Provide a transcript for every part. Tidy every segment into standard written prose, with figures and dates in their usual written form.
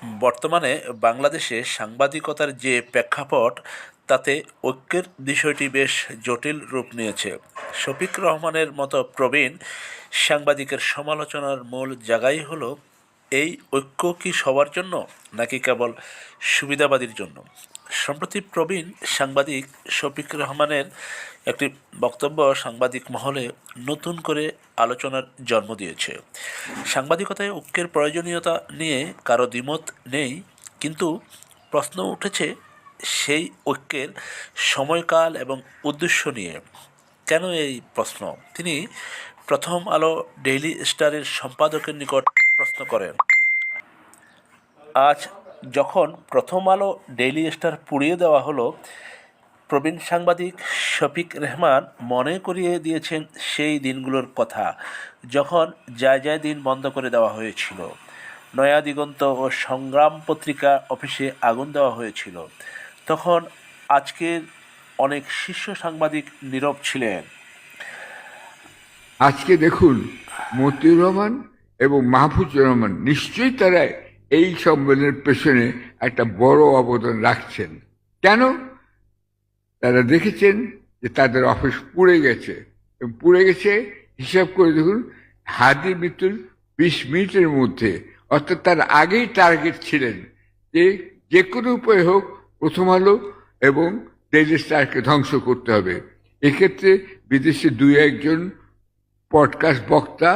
বর্তমানে বাংলাদেশে সাংবাদিকতার যে প্রেক্ষাপট, তাতে ঐক্যের বিষয়টি বেশ জটিল রূপ নিয়েছে। শফিক রহমানের মতো প্রবীণ সাংবাদিকের সমালোচনার মূল জায়গাই হলো, এই ঐক্য কি সবার জন্য, নাকি কেবল সুবিধাবাদীর জন্য? সম্প্রতি প্রবীণ সাংবাদিক শফিক রহমানের একটি বক্তব্য সাংবাদিক মহলে নতুন করে আলোচনার জন্ম দিয়েছে। সাংবাদিকতায় ঐক্যের প্রয়োজনীয়তা নিয়ে কারো দ্বিমত নেই, কিন্তু প্রশ্ন উঠেছে সেই ঐক্যের সময়কাল এবং উদ্দেশ্য নিয়ে। কেন এই প্রশ্ন? তিনি প্রথম আলো ডেইলি স্টারের সম্পাদকের নিকট প্রশ্ন করেন। আজ যখন প্রথম আলো ডেইলি স্টার পুড়িয়ে দেওয়া হলো, প্রবীণ সাংবাদিক শফিক রেহমান মনে করিয়ে দিয়েছেন সেই দিনগুলোর কথা, যখন যায় যায় দিন বন্ধ করে দেওয়া হয়েছিল। নয়া দিগন্ত ও সংগ্রাম পত্রিকা অফিসে আগুন দেওয়া হয়েছিল। তখন আজকের অনেক শীর্ষ সাংবাদিক নীরব ছিলেন। আজকে দেখুন, মতিউর রহমান এবং মাহফুজুর রহমান নিশ্চয়ই তারা এই সম্মেলনের পেছনে একটা বড় অবদান রাখছেন। কেন? তারা দেখেছেন যে তাদের অফিস পুড়ে গেছে, এবং পুড়ে গেছে হিসাব করে দেখুন, হাদির মৃত্যুর 20 মিনিটের মধ্যে, অর্থাৎ তার আগেই টার্গেট ছিলেন যে যে কোনো উপায় হোক প্রথম আলো এবং ডেইলি স্টারকে ধ্বংস করতে হবে। এক্ষেত্রে বিদেশে দুই একজন পডকাস্ট বক্তা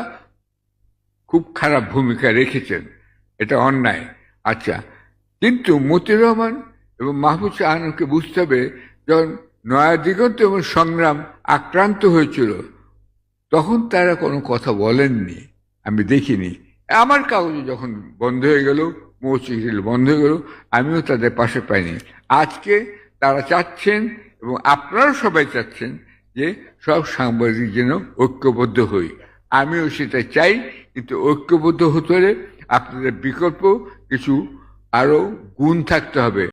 খুব খারাপ ভূমিকা রেখেছেন, এটা অন্যায়। আচ্ছা, কিন্তু মতিউর রহমান এবং মাহফুজ আনামকে বুঝতে হবে, যখন নয়া দিগন্ত এবং সংগ্রাম আক্রান্ত হয়েছিল তখন তারা কোনো কথা বলেননি, আমি দেখিনি। আমার কাগজে যখন বন্ধ হয়ে গেল, মৌচিক বন্ধ হয়ে গেল, আমিও তাদের পাশে পাইনি। আজকে তারা চাচ্ছেন, এবং আপনারাও সবাই চাচ্ছেন, যে সব সাংবাদিক যেন ঐক্যবদ্ধ হই। আমিও সেটা চাই, কিন্তু ঐক্যবদ্ধ হতে হলে আপনাদের বিকল্প কিছু আরো গুণ থাকতে হবে।